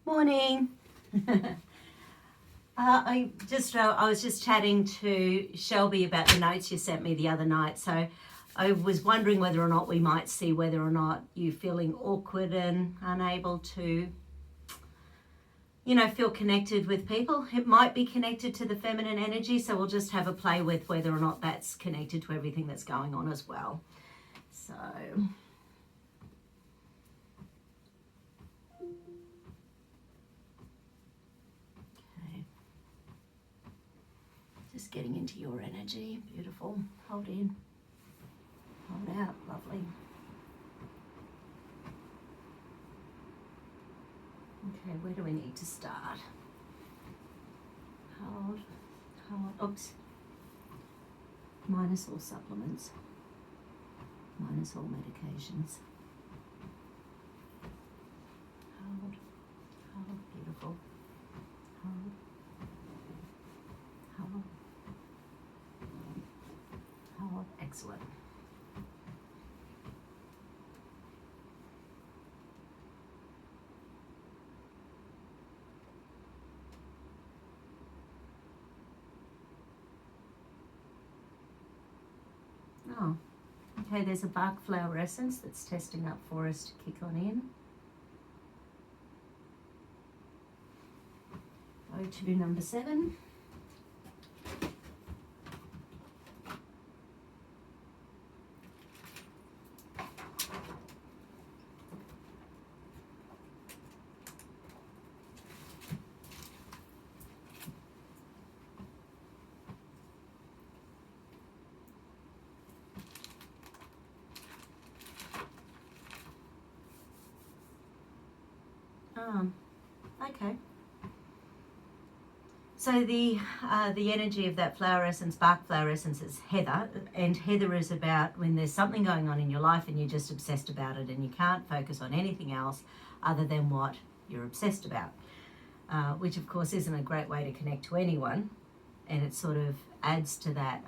Morning. I was just chatting to Shelby about the notes you sent me the other night. So I was wondering whether or not we might see whether or not you're feeling awkward and unable to, feel connected with people. It might be connected to the feminine energy. So we'll just have a play with whether or not that's connected to everything that's going on as well. So... just getting into your energy. Beautiful. Hold in. Hold out. Lovely. Okay, where do we need to start? Hold. Oops. Minus all supplements. Minus all medications. Hold. Beautiful. Hold. Excellent. Oh, okay, there's a bark flower essence that's testing up for us to kick on in. Go to number 7. Okay. So the energy of that flower essence, bark flower essence, is heather, and heather is about when there's something going on in your life and you're just obsessed about it and you can't focus on anything else other than what you're obsessed about, which of course isn't a great way to connect to anyone, and it sort of adds to that,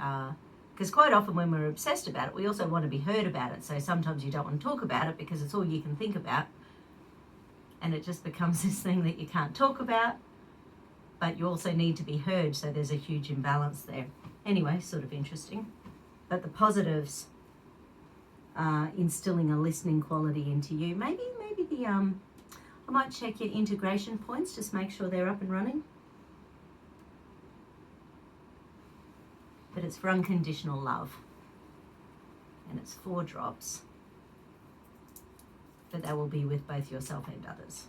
because quite often when we're obsessed about it, we also want to be heard about it. So sometimes you don't want to talk about it because it's all you can think about. And it just becomes this thing that you can't talk about, but you also need to be heard, so there's a huge imbalance there. Anyway, sort of interesting. But the positives are instilling a listening quality into you. Maybe I might check your integration points, just make sure they're up and running. But it's for unconditional love. And it's 4 drops. But that will be with both yourself and others.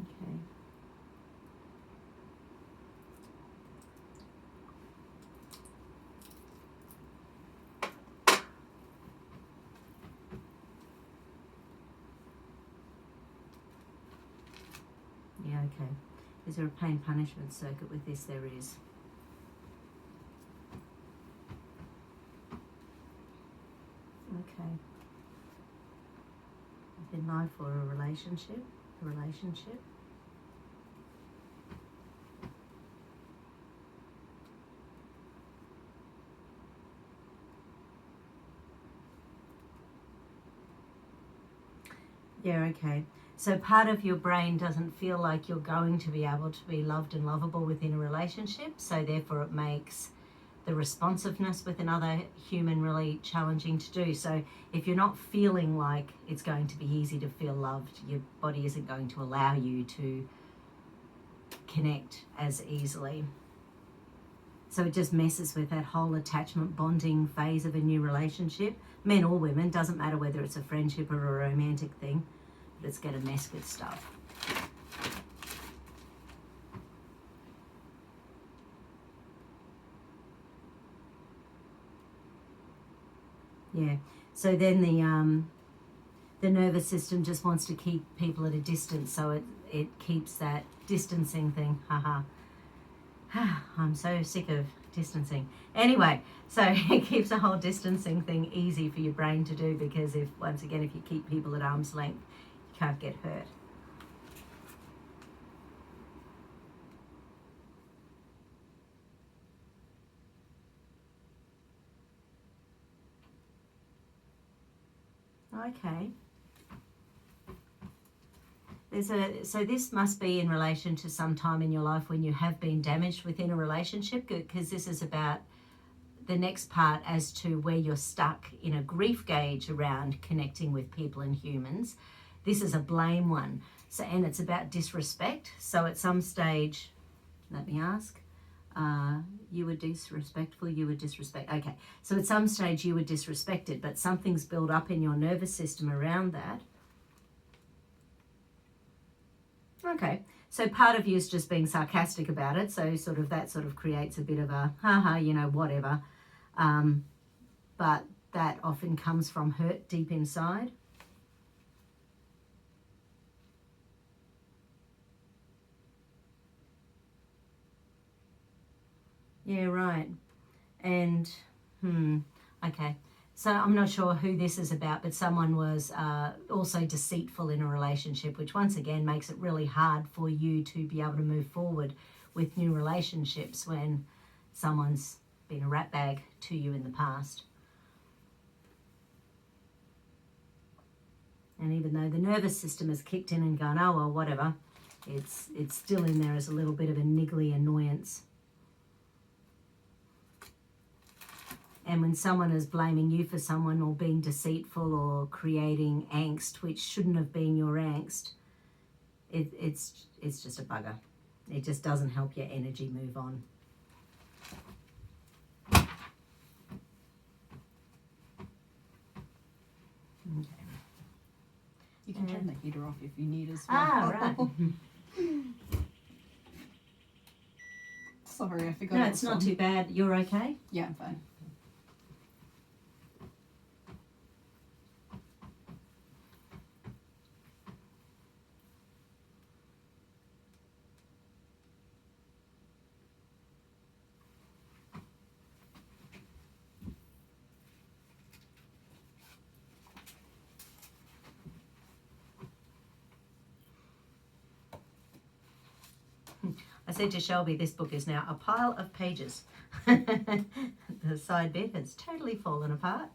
Okay. Yeah, okay. Is there a pain punishment circuit with this? There is. Okay. In life or a relationship. Yeah, okay. So part of your brain doesn't feel like you're going to be able to be loved and lovable within a relationship, so therefore it makes the responsiveness with another human really challenging to do. So if you're not feeling like it's going to be easy to feel loved, your body isn't going to allow you to connect as easily. So it just messes with that whole attachment bonding phase of a new relationship. Men or women, doesn't matter whether it's a friendship or a romantic thing, but it's going to mess with stuff. Yeah, so then the nervous system just wants to keep people at a distance, so it keeps that distancing thing. I'm so sick of distancing. Anyway, so it keeps the whole distancing thing easy for your brain to do, because if you keep people at arm's length, you can't get hurt. Okay. So this must be in relation to some time in your life when you have been damaged within a relationship, because this is about the next part as to where you're stuck in a grief gauge around connecting with people and humans. This is a blame one. So, and it's about disrespect. So at some stage, let me ask, you were disrespectful, you were disrespect. Okay, so at some stage you were disrespected, but something's built up in your nervous system around that. Okay, so part of you is just being sarcastic about it. So that creates a bit of a, haha, whatever. But that often comes from hurt deep inside. Yeah, right. And, okay. So I'm not sure who this is about, but someone was also deceitful in a relationship, which once again makes it really hard for you to be able to move forward with new relationships when someone's been a rat bag to you in the past. And even though the nervous system has kicked in and gone, oh, well, whatever, it's still in there as a little bit of a niggly annoyance. And when someone is blaming you for someone or being deceitful or creating angst, which shouldn't have been your angst, it's just a bugger. It just doesn't help your energy move on. Okay. You can turn the heater off if you need as well. Ah, right. Sorry, I forgot. No, it's not too bad. You're okay? Yeah, I'm fine. I said to Shelby, this book is now a pile of pages. The side bit has totally fallen apart.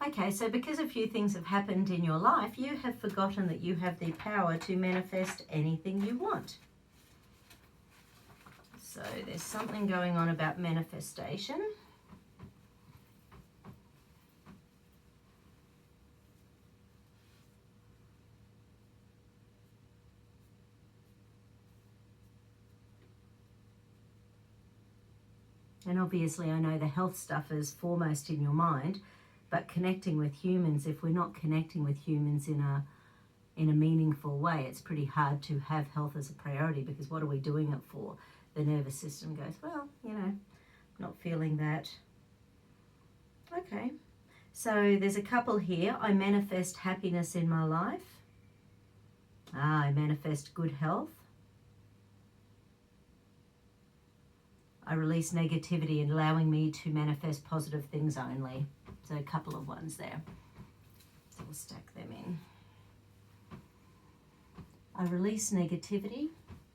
Okay, so because a few things have happened in your life, you have forgotten that you have the power to manifest anything you want. So there's something going on about manifestation. And obviously I know the health stuff is foremost in your mind, but connecting with humans, if we're not connecting with humans in a meaningful way, it's pretty hard to have health as a priority, because what are we doing it for? The nervous system goes, well, not feeling that. Okay, so there's a couple here. I manifest happiness in my life. I manifest good health. I release negativity and allowing me to manifest positive things only. So a couple of ones there. So we'll stack them in. I release negativity,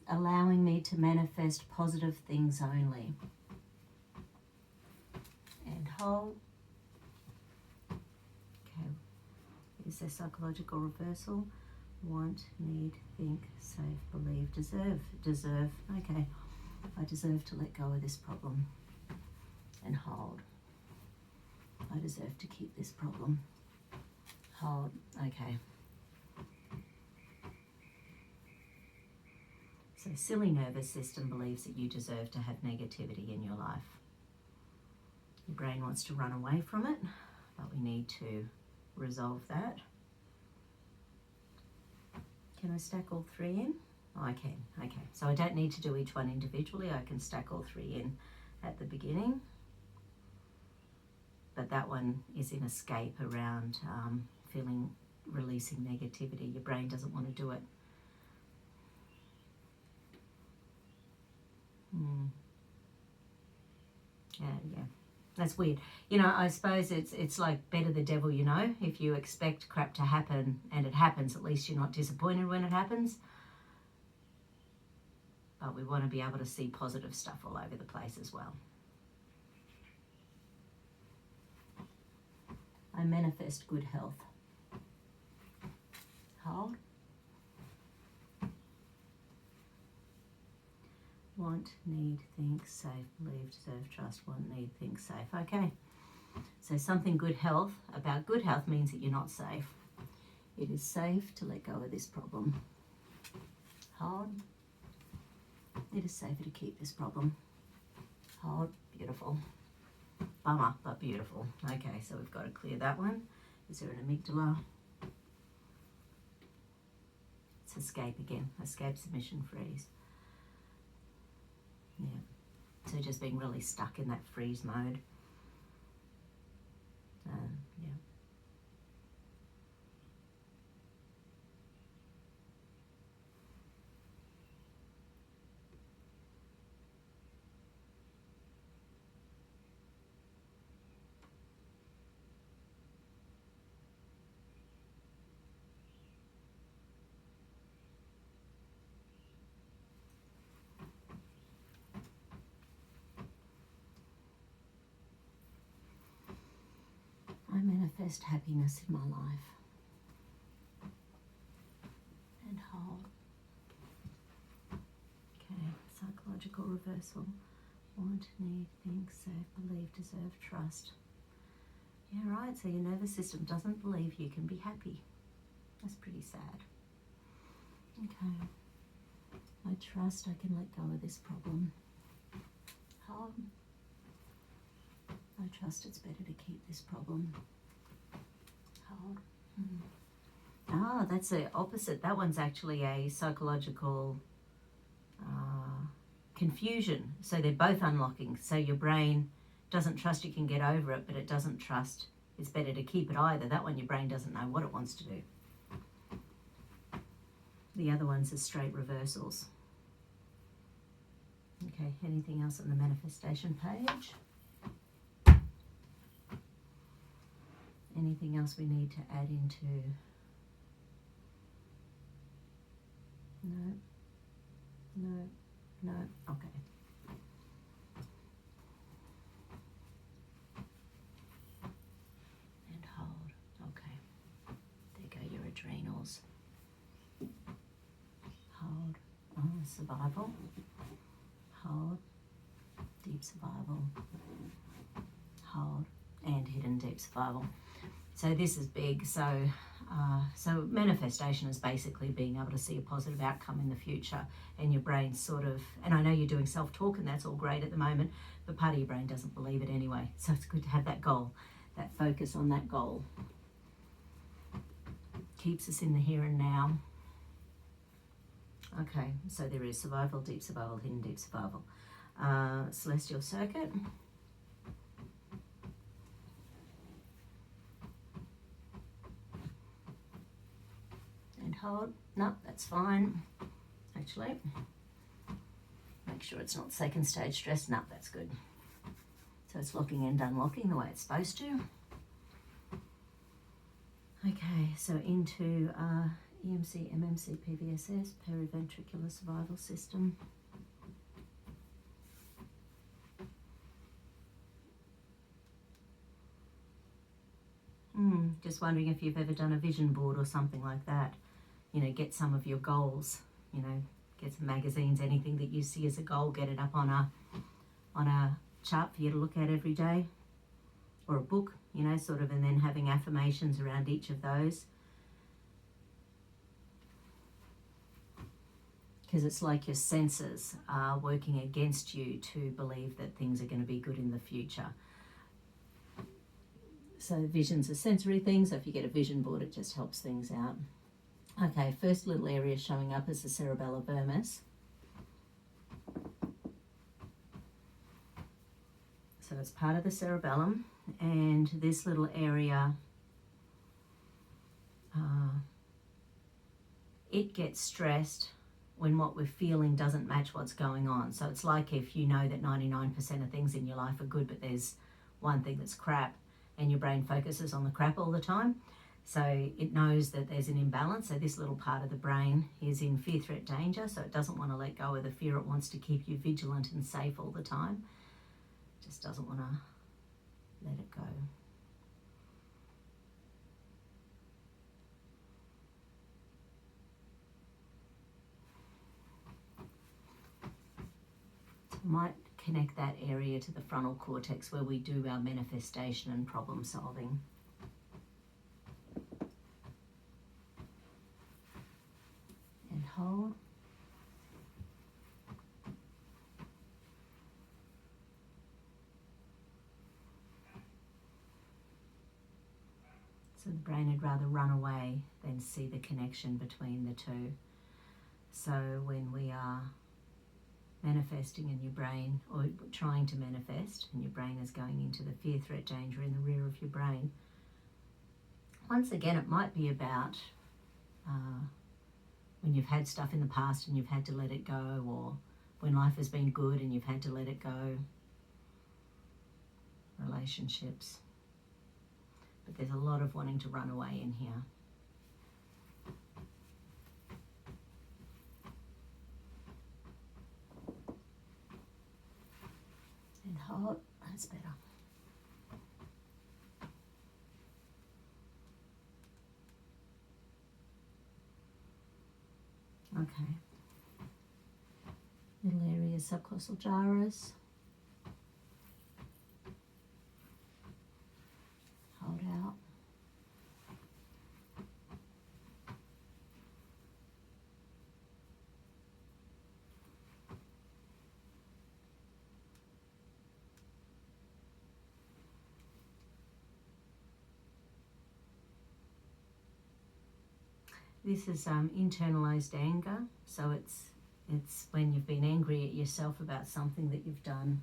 allowing me to manifest positive things only. And hold. Okay, is there psychological reversal? Want, need, think, safe, believe, deserve. Okay, I deserve to let go of this problem. And hold. I deserve to keep this problem. Hold. Okay. So silly nervous system believes that you deserve to have negativity in your life. Your brain wants to run away from it, but we need to resolve that. Can I stack all three in? Oh, I can. Okay, so I don't need to do each one individually. I can stack all three in at the beginning. But that one is in escape around releasing negativity. Your brain doesn't want to do it. Yeah. That's weird. You know, I suppose it's like better the devil you know. If you expect crap to happen and it happens, at least you're not disappointed when it happens. But we want to be able to see positive stuff all over the place as well. I manifest good health. Hold. Want, need, think, safe, believe, deserve, trust, want, need, think, safe. Okay. So something good health, about good health means that you're not safe. It is safe to let go of this problem. Hold. It is safer to keep this problem. Hold. Beautiful. Bummer, but beautiful. Okay, so we've got to clear that one. Is there an amygdala? It's escape again. Escape, submission, freeze. Yeah. So just being really stuck in that freeze mode. Yeah. I manifest happiness in my life. And hold. Okay, psychological reversal. Want, need, think, safe, believe, deserve, trust. Yeah, right, so your nervous system doesn't believe you can be happy. That's pretty sad. Okay. I trust I can let go of this problem. Hold. I trust it's better to keep this problem. Hold. Ah, that's the opposite. That one's actually a psychological confusion. So they're both unlocking. So your brain doesn't trust you can get over it, but it doesn't trust it's better to keep it either. That one, your brain doesn't know what it wants to do. The other ones are straight reversals. Okay, anything else on the manifestation page? Anything else we need to add into? No, no, no, okay. And hold, okay. There go your adrenals. Hold, survival. Hold, deep survival. Hold, and hidden deep survival. So this is big. So manifestation is basically being able to see a positive outcome in the future, and your brain sort of, and I know you're doing self-talk and that's all great at the moment, but part of your brain doesn't believe it anyway. So it's good to have that goal, that focus on that goal. Keeps us in the here and now. Okay, so there is survival, deep survival, hidden deep survival. Celestial circuit. Hold. No, that's fine. Actually, make sure it's not second stage stress. No, that's good. So it's locking and unlocking the way it's supposed to. Okay, so into EMC, MMC, PVSS, periventricular survival system. Just wondering if you've ever done a vision board or something like that. You know, get some of your goals, you know, get some magazines, anything that you see as a goal, get it up on a chart for you to look at every day, or a book, you know, sort of, and then having affirmations around each of those. Because it's like your senses are working against you to believe that things are going to be good in the future. So visions are sensory things, so if you get a vision board, it just helps things out. Okay, first little area showing up is the cerebellar vermis. So it's part of the cerebellum, and this little area, it gets stressed when what we're feeling doesn't match what's going on. So it's like if you know that 99% of things in your life are good, but there's one thing that's crap, and your brain focuses on the crap all the time. So it knows that there's an imbalance. So this little part of the brain is in fear, threat, danger. So it doesn't want to let go of the fear. It wants to keep you vigilant and safe all the time. It just doesn't want to let it go. So we might connect that area to the frontal cortex where we do our manifestation and problem solving. And hold. So the brain would rather run away than see the connection between the two. So when we are manifesting in your brain, or trying to manifest, and your brain is going into the fear, threat, danger in the rear of your brain, once again it might be about when you've had stuff in the past and you've had to let it go, or when life has been good and you've had to let it go. Relationships. But there's a lot of wanting to run away in here. And hold. That's better. Okay. Little areas, subclavicular gyrus. Hold out. This is internalized anger. So it's when you've been angry at yourself about something that you've done.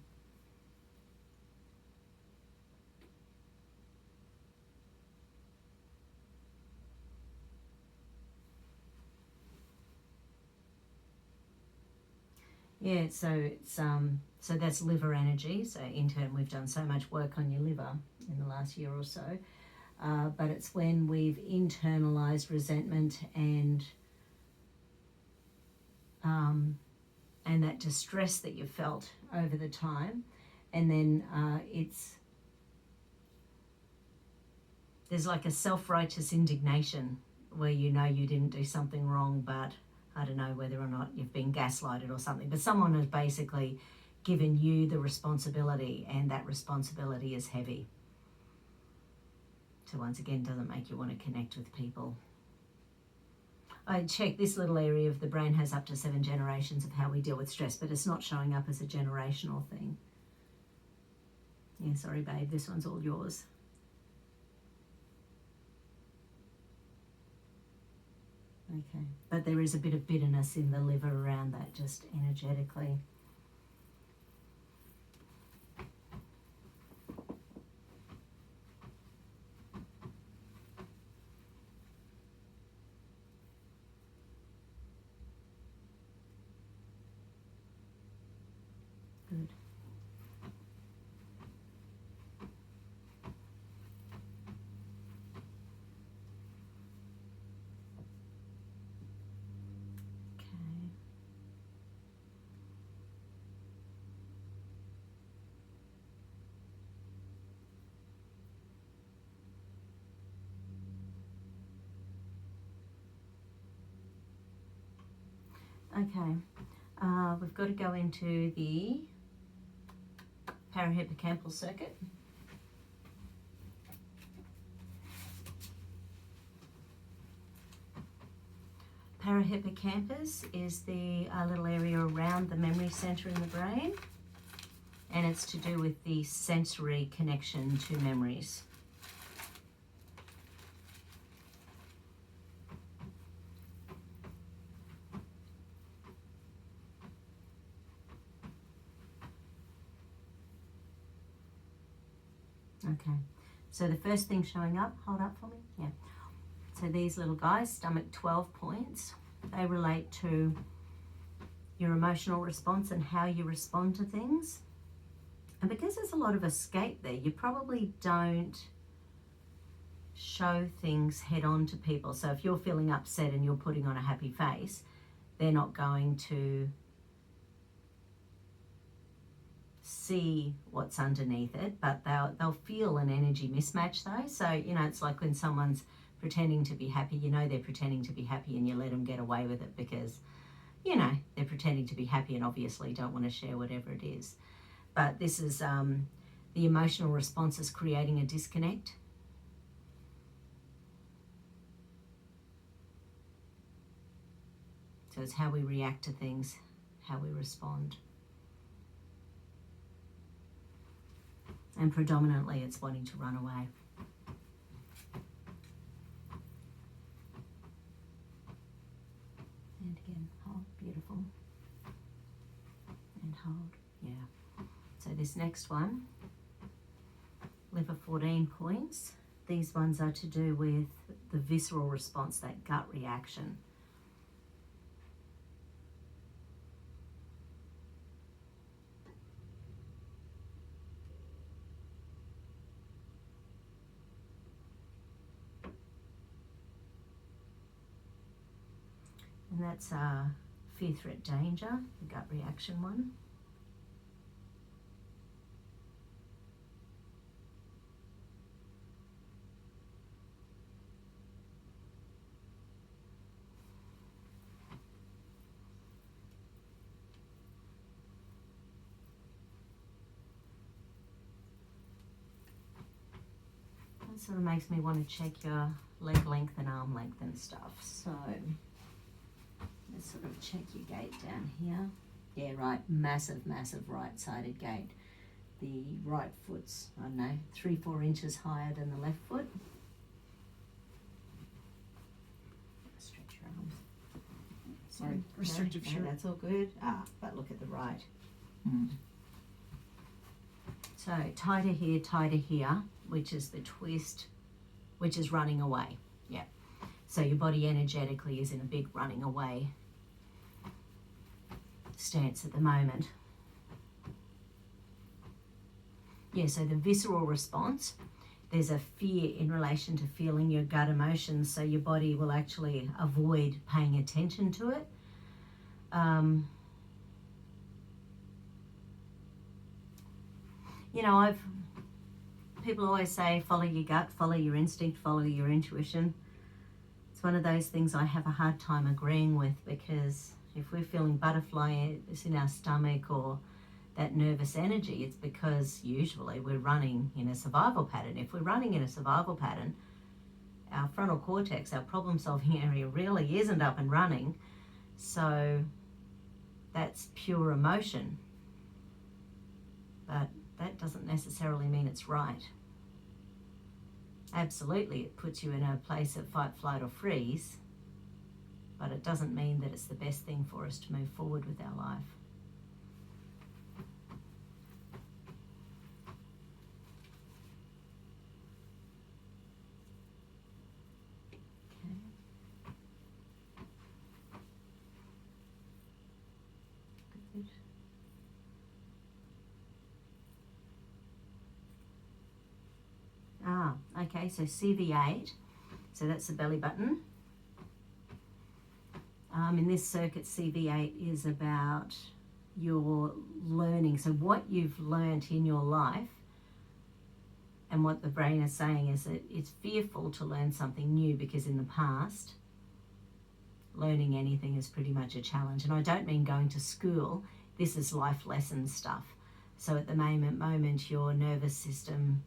Yeah, so it's so that's liver energy. So in turn, we've done so much work on your liver in the last year or so. But it's when we've internalized resentment and that distress that you've felt over the time, and then there's like a self-righteous indignation where you know you didn't do something wrong, but I don't know whether or not you've been gaslighted or something, but someone has basically given you the responsibility, and that responsibility is heavy. So once again, doesn't make you want to connect with people. I checked, this little area of the brain has up to 7 generations of how we deal with stress, but it's not showing up as a generational thing. Yeah, sorry babe, this one's all yours. Okay, but there is a bit of bitterness in the liver around that, just energetically. Good. Okay, we've got to go into the parahippocampal circuit. Parahippocampus is the little area around the memory center in the brain, and it's to do with the sensory connection to memories. Okay, so the first thing showing up, hold up for me, yeah. So these little guys, stomach 12 points, they relate to your emotional response and how you respond to things. And because there's a lot of escape there, you probably don't show things head on to people. So if you're feeling upset and you're putting on a happy face, they're not going to see what's underneath it, but they'll feel an energy mismatch though. So, you know, it's like when someone's pretending to be happy, you know they're pretending to be happy, and you let them get away with it because, you know, they're pretending to be happy and obviously don't want to share whatever it is. But this is the emotional response is creating a disconnect. So it's how we react to things, how we respond. And predominantly it's wanting to run away. And again, hold, beautiful. And hold, yeah. So this next one, liver 14 points. These ones are to do with the visceral response, that gut reaction. And that's fear, threat, danger, the gut reaction one. That sort of makes me want to check your leg length and arm length and stuff. So let's sort of check your gait down here. Yeah, right, massive right-sided gait. The right foot's, I don't know, 3-4 inches higher than the left foot. Stretch your arms. Sorry, restrictive no, shirt. that's all good. But look at the right. So tighter here, which is the twist, which is running away. Yeah. So your body energetically is in a big running away stance at the moment. Yeah, so the visceral response, there's a fear in relation to feeling your gut emotions, so your body will actually avoid paying attention to it. You know, people always say follow your gut, follow your instinct, follow your intuition. It's one of those things I have a hard time agreeing with, because if we're feeling butterflies in our stomach or that nervous energy, it's because usually we're running in a survival pattern. If we're running in a survival pattern, our frontal cortex, our problem solving area, really isn't up and running. So that's pure emotion. But that doesn't necessarily mean it's right. Absolutely, it puts you in a place of fight, flight, or freeze, but it doesn't mean that it's the best thing for us to move forward with our life. Okay. Good. Okay, so CV8, so that's the belly button. In this circuit, CV8 is about your learning. So what you've learned in your life, and what the brain is saying is that it's fearful to learn something new, because in the past, learning anything is pretty much a challenge. And I don't mean going to school, this is life lesson stuff. So at the moment, your nervous system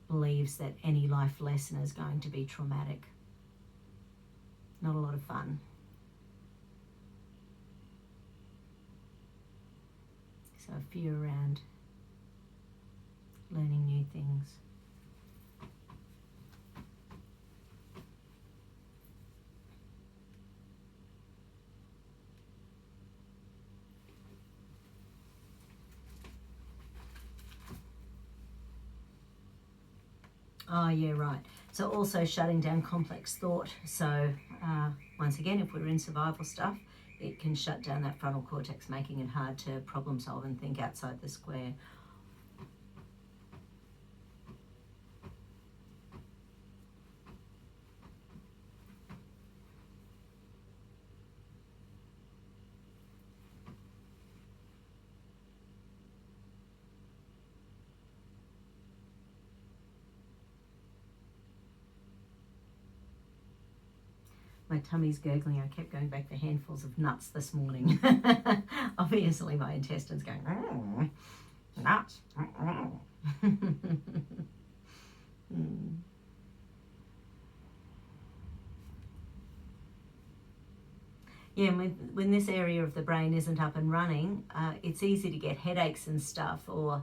believes that any life lesson is going to be traumatic. Not a lot of fun. So fear around learning new things. Oh, yeah, right. So also shutting down complex thought. So once again, if we're in survival stuff, it can shut down that frontal cortex, making it hard to problem solve and think outside the square. My tummy's gurgling. I kept going back for handfuls of nuts this morning. Obviously, my intestine's going, nuts. Yeah, when this area of the brain isn't up and running, it's easy to get headaches and stuff, or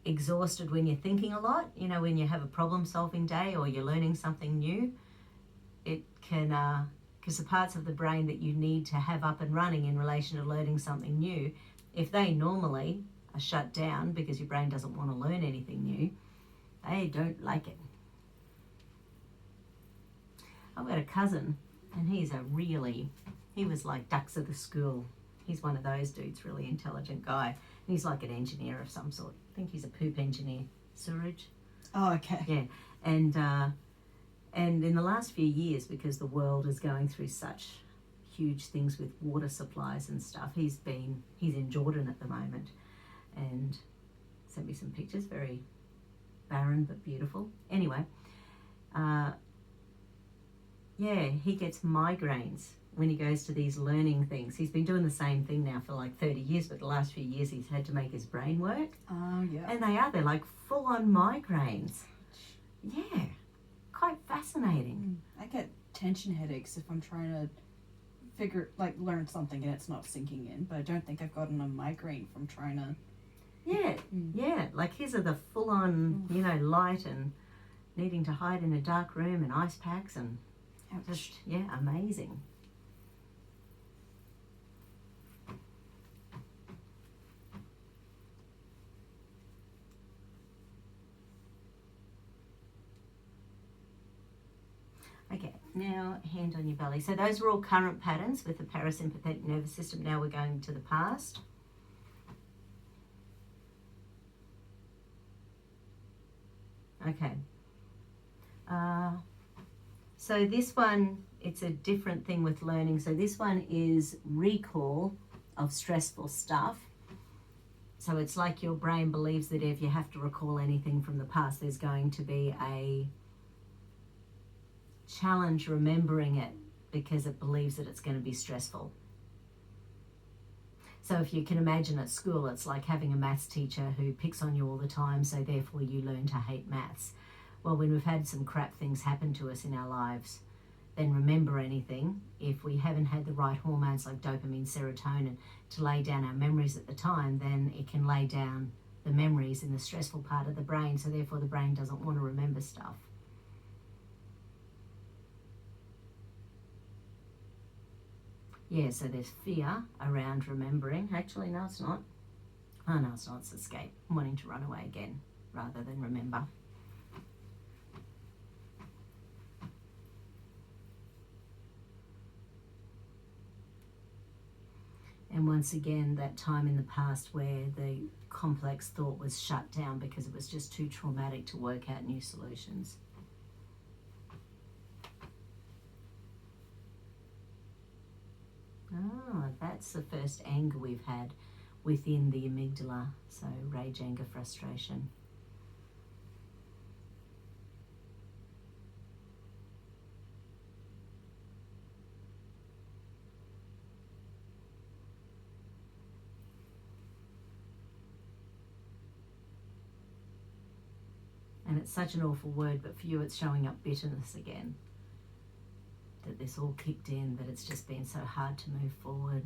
exhausted when you're thinking a lot. You know, when you have a problem-solving day or you're learning something new, it can, because the parts of the brain that you need to have up and running in relation to learning something new, if they normally are shut down because your brain doesn't want to learn anything new, they don't like it. I've got a cousin, and he was like ducks of the school. He's one of those dudes, really intelligent guy. And he's like an engineer of some sort. I think he's a poop engineer. Surrogate. Oh, okay. Yeah, and in the last few years, because the world is going through such huge things with water supplies and stuff, he's in Jordan at the moment, and sent me some pictures, very barren but beautiful. Anyway, yeah, he gets migraines when he goes to these learning things. He's been doing the same thing now for like 30 years, but the last few years he's had to make his brain work. Oh, yeah. And they're like full-on migraines. Yeah. Quite fascinating. I get tension headaches if I'm trying to learn something and it's not sinking in, but I don't think I've gotten a migraine from trying to. Yeah, like his are the full-on, light and needing to hide in a dark room and ice packs and just, amazing. Okay, now hand on your belly. So those were all current patterns with the parasympathetic nervous system. Now we're going to the past. Okay. So this one, it's a different thing with learning. So this one is recall of stressful stuff. So it's like your brain believes that if you have to recall anything from the past, there's going to be a challenge remembering it because it believes that it's going to be stressful. So if you can imagine at school, it's like having a maths teacher who picks on you all the time, so therefore you learn to hate maths. Well, when we've had some crap things happen to us in our lives, then remember anything, if we haven't had the right hormones like dopamine, serotonin to lay down our memories at the time, then it can lay down the memories in the stressful part of the brain, so therefore the brain doesn't want to remember stuff. Yeah, so there's fear around remembering. Actually, no, it's not. Oh, no, it's not. It's escape. Wanting to run away again rather than remember. And once again, that time in the past where the complex thought was shut down because it was just too traumatic to work out new solutions. Ah, that's the first anger we've had within the amygdala. So rage, anger, frustration. And it's such an awful word, but for you it's showing up bitterness again. That this all kicked in, that it's just been so hard to move forward.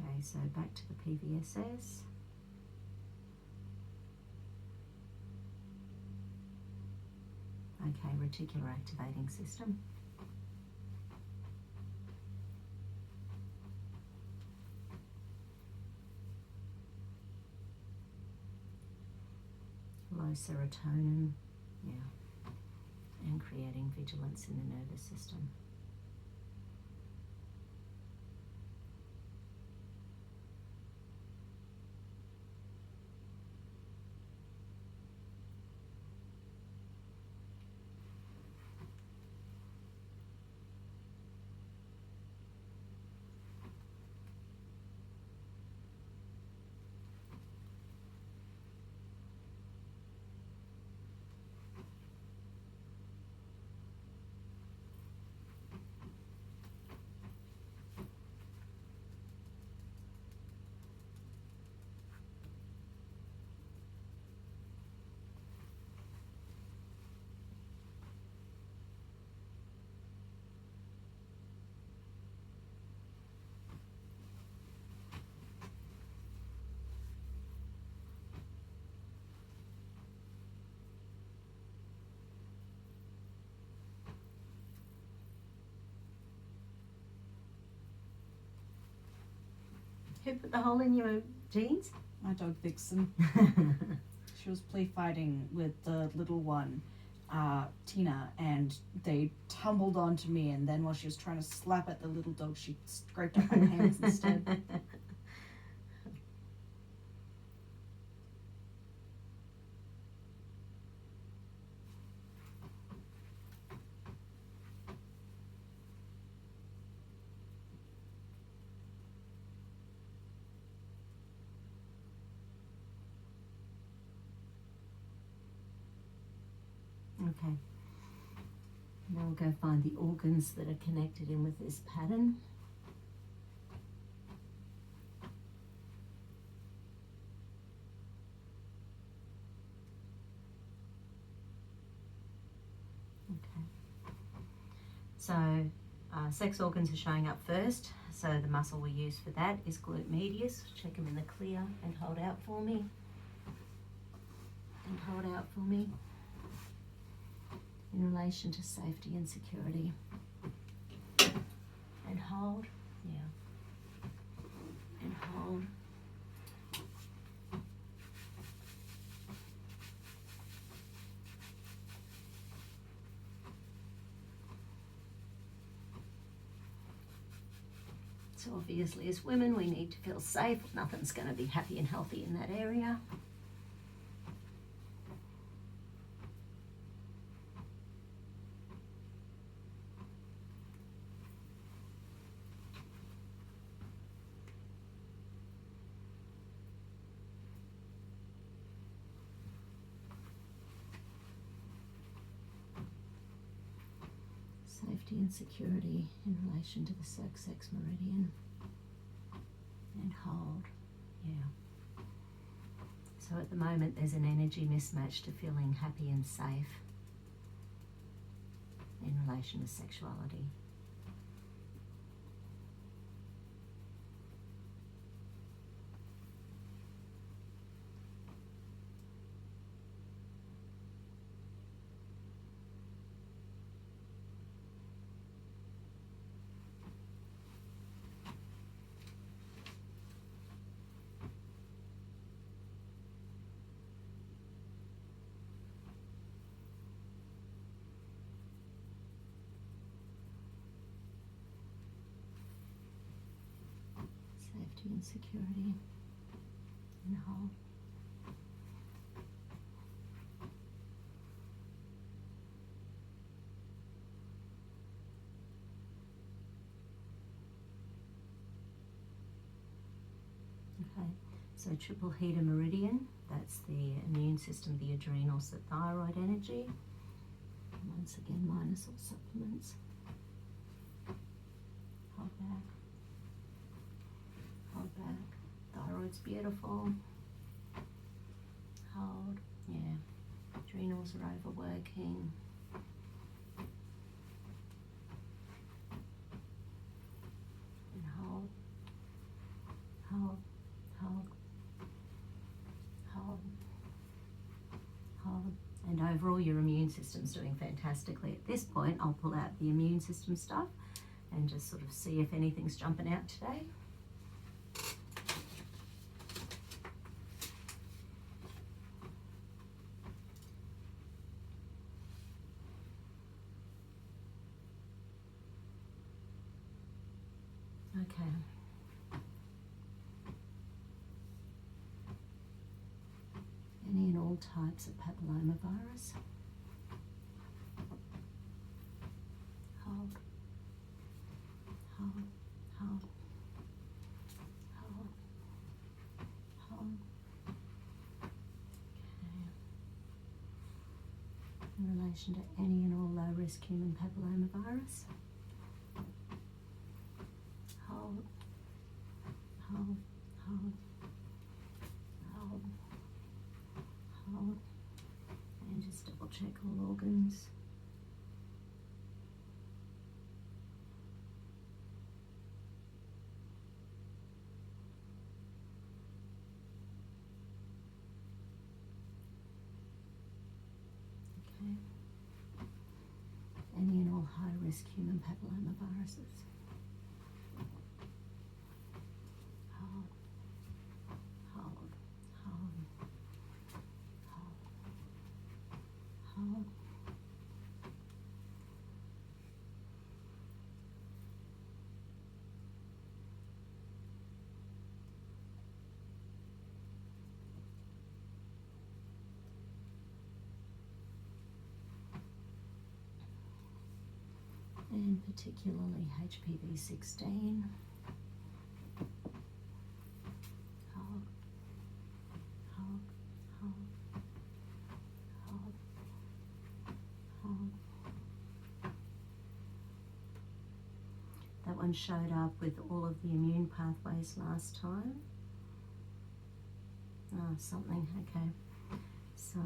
Okay, so back to the PVSS. Okay, reticular activating system. Low serotonin, yeah, and creating vigilance in the nervous system. Who put the hole in your jeans? My dog Vixen. She was play fighting with the little one, Tina, and they tumbled onto me, and then while she was trying to slap at the little dog, she scraped up my hands instead. Okay. Now we'll go find the organs that are connected in with this pattern. Okay. So sex organs are showing up first. So the muscle we use for that is glute medius. Check them in the clear and hold out for me. And hold out for me. In relation to safety and security. And hold, yeah. And hold. So obviously as women we need to feel safe. Nothing's going to be happy and healthy in that area. Safety and security in relation to the sex meridian. And hold, yeah. So at the moment there's an energy mismatch to feeling happy and safe in relation to sexuality. Safety and security, and hold. Okay, so triple heater meridian, that's the immune system, the adrenals, the thyroid energy. And once again, minus all supplements. Hold back. Hold back. Thyroid's beautiful. Hold. Yeah. Adrenals are overworking. And hold. And overall, your immune system's doing fantastically. At this point, I'll pull out the immune system stuff and just sort of see if anything's jumping out today. Okay. Any and all types of papillomavirus. Hold. Hold. Hold. Hold. Hold. Okay. In relation to any and all low-risk human papillomavirus. Hold. Hold. Hold. Hold. Hold. And just double check all organs. Okay. Any and all high-risk human papillomaviruses. Hold. Hold. Hold. Hold. And particularly HPV-16. Hold. Hold. Hold. Hold. Hold. That one showed up with all of the immune pathways last time. Oh, something, okay. So,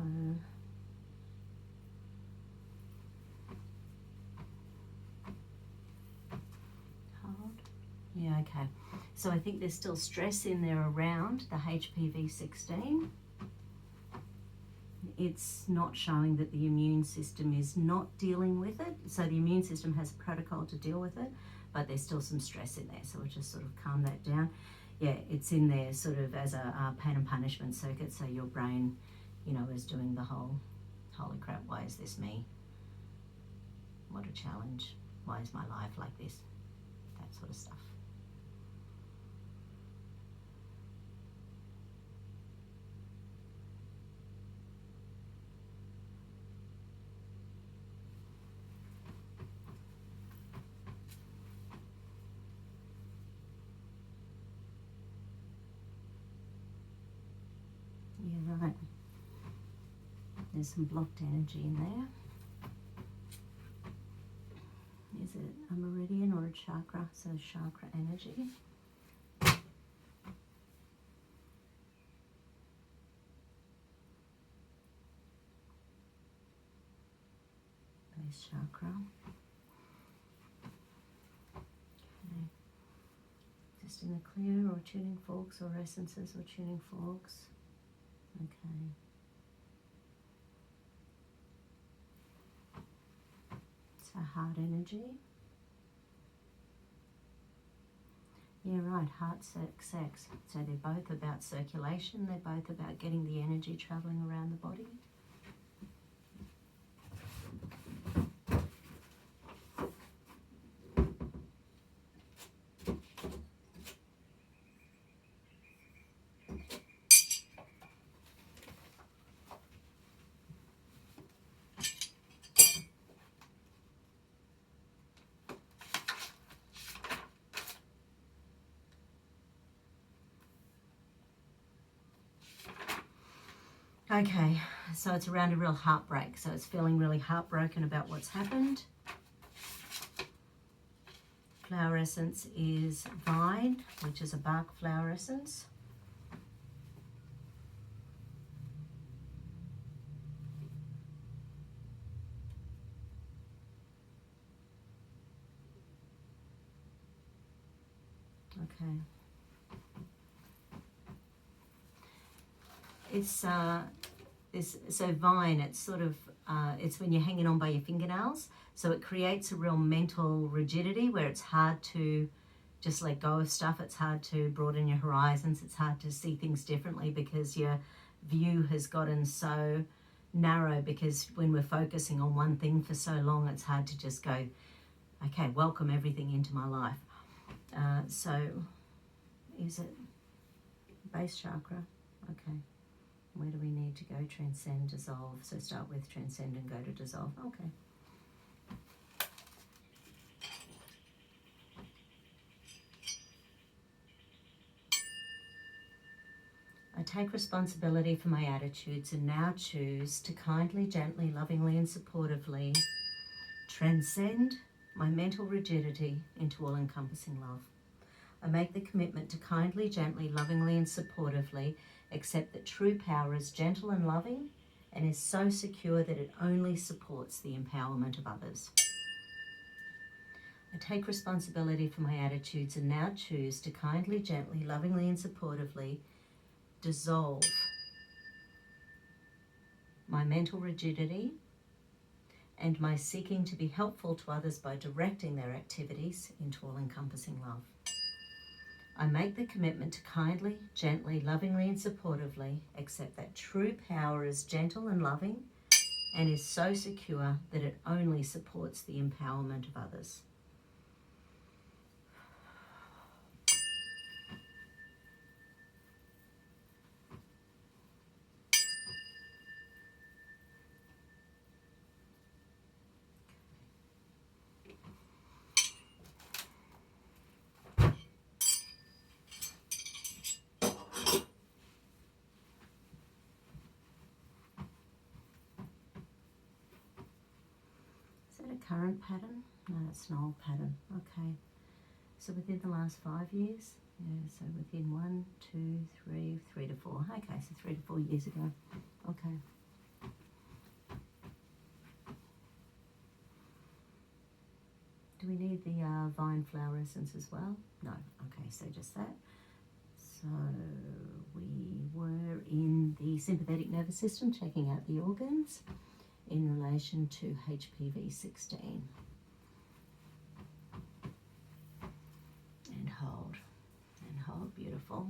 hold. Yeah, okay. So I think there's still stress in there around the HPV-16. It's not showing that the immune system is not dealing with it. So the immune system has a protocol to deal with it, but there's still some stress in there. So we'll just sort of calm that down. Yeah, it's in there sort of as a pain and punishment circuit. So your brain, you know, is doing the whole, holy crap, why is this me? What a challenge. Why is my life like this? That sort of stuff. Yeah, right. There's some blocked energy in there. Is it a meridian or a chakra? So chakra energy. Base chakra. Okay. Just in the clear or tuning forks or essences or tuning forks. Okay. So heart energy. Yeah, right, heart, sex. So they're both about circulation. They're both about getting the energy traveling around the body. Okay, so it's around a real heartbreak. So it's feeling really heartbroken about what's happened. Flower essence is vine, which is a bark flower essence. Okay. It's this, so vine, it's sort of, it's when you're hanging on by your fingernails. So it creates a real mental rigidity where it's hard to just let go of stuff. It's hard to broaden your horizons. It's hard to see things differently because your view has gotten so narrow, because when we're focusing on one thing for so long, it's hard to just go, okay, welcome everything into my life. So is it base chakra? Okay. Where do we need to go? Transcend, dissolve. So start with transcend and go to dissolve. Okay. I take responsibility for my attitudes and now choose to kindly, gently, lovingly and supportively transcend my mental rigidity into all-encompassing love. I make the commitment to kindly, gently, lovingly and supportively accept that true power is gentle and loving and is so secure that it only supports the empowerment of others. I take responsibility for my attitudes and now choose to kindly, gently, lovingly and supportively dissolve my mental rigidity and my seeking to be helpful to others by directing their activities into all-encompassing love. I make the commitment to kindly, gently, lovingly and supportively accept that true power is gentle and loving and is so secure that it only supports the empowerment of others. Is that a current pattern? No, it's an old pattern. Okay. So within the last 5 years? Yeah, so within 1, 2, 3, 3 to 4. Okay, so 3 to 4 years ago. Okay. Do we need the vine flower essence as well? No. Okay, so just that. So we were in the sympathetic nervous system, checking out the organs in relation to HPV 16. And hold, beautiful.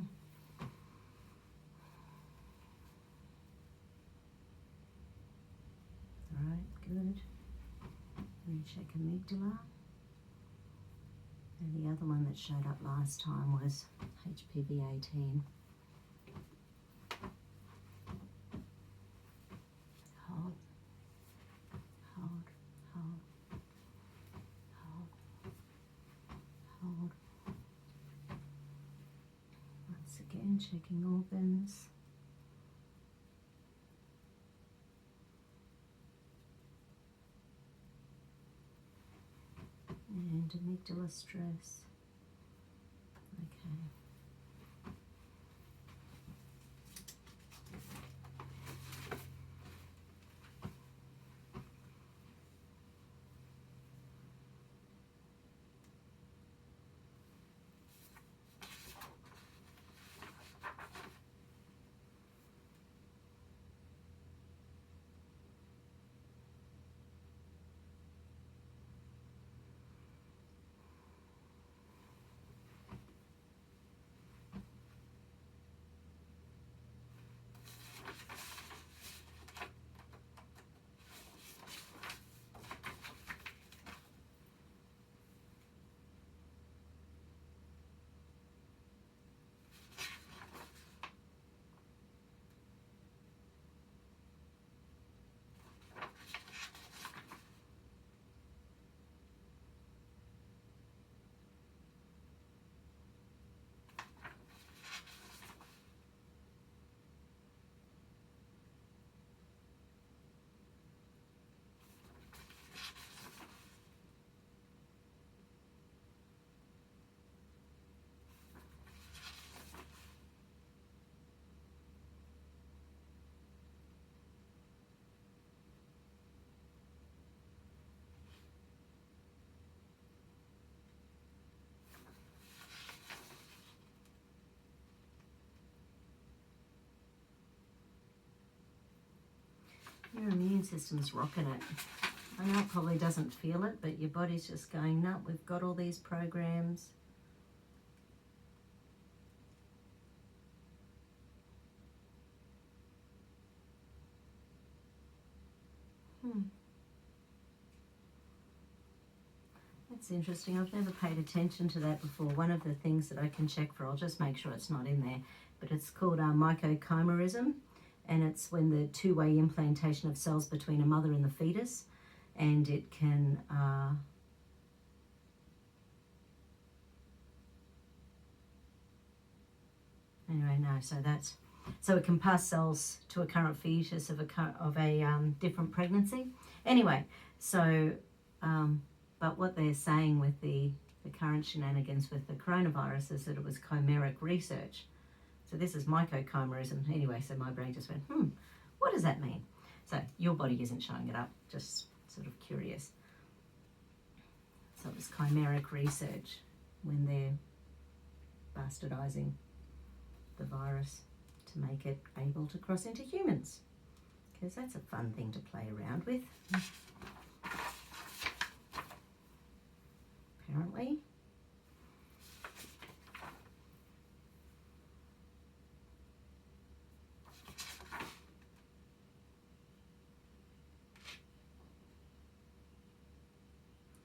All right, good. And check amygdala. And the other one that showed up last time was HPV 18. Hold, hold, hold, hold, hold. Once again, checking organs. And amygdala stress. Okay. Your immune system's rocking it. I know it probably doesn't feel it, but your body's just going, no, we've got all these programs. That's interesting. I've never paid attention to that before. One of the things that I can check for, I'll just make sure it's not in there, but it's called mycochimerism, and it's when the two-way implantation of cells between a mother and the fetus, and it can anyway, no, so it can pass cells to a current fetus of a different pregnancy. Anyway, so but what they're saying with the current shenanigans with the coronavirus is that it was chimeric research. So this is mycochimerism. Anyway, so my brain just went, what does that mean? So your body isn't showing it up, just sort of curious. So it was chimeric research when they're bastardizing the virus to make it able to cross into humans, because that's a fun thing to play around with. Apparently.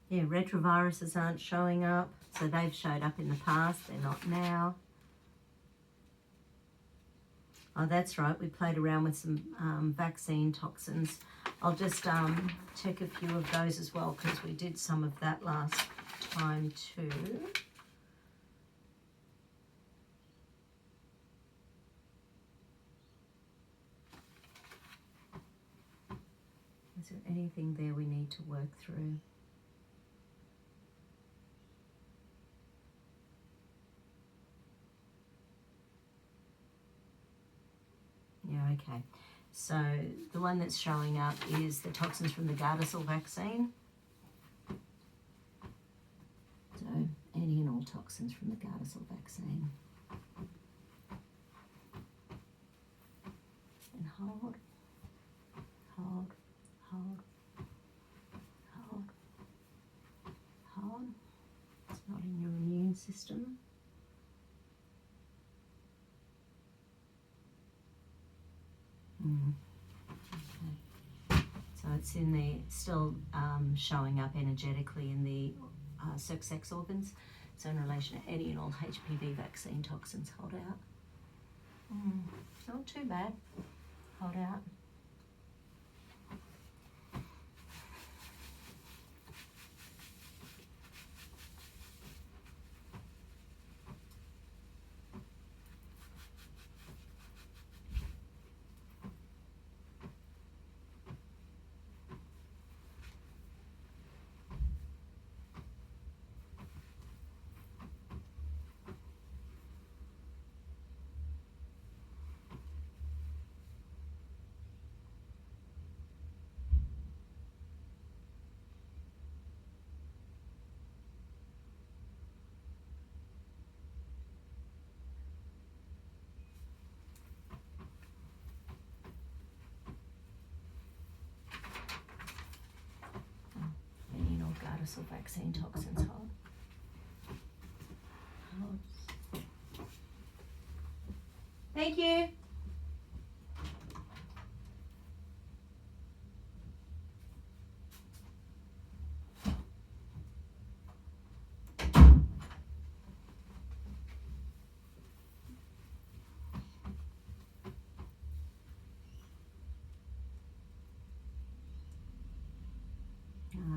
Yeah, retroviruses aren't showing up, so they've showed up in the past, they're not now. Oh, that's right, we played around with some vaccine toxins. I'll just check a few of those as well, because we did some of that last time too. Is there anything there we need to work through? Yeah, okay. So the one that's showing up is the toxins from the Gardasil vaccine. So any and all toxins from the Gardasil vaccine. And hold, hold, hold, hold, hold. It's not in your immune system. Okay. So it's in the still showing up energetically in the sex organs. So in relation to any and all HPV vaccine toxins, hold out. Not too bad. Hold out. Gardasil vaccine toxins, hold. Hold. Thank you.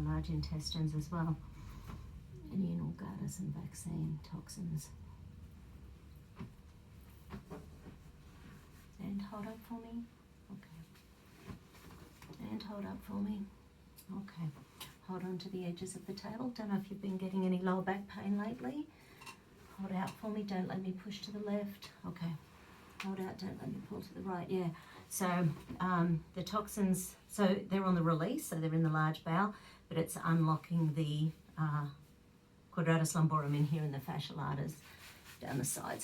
Large intestines as well. Any and all Gardasil vaccine toxins. And hold up for me. Okay. And hold up for me. Okay. Hold on to the edges of the table. Don't know if you've been getting any lower back pain lately. Hold out for me. Don't let me push to the left. Okay. Hold out. Don't let me pull to the right. Yeah. So the toxins, so they're on the release, so they're in the large bowel, but it's unlocking the quadratus lumborum in here in the fasciolatas down the sides.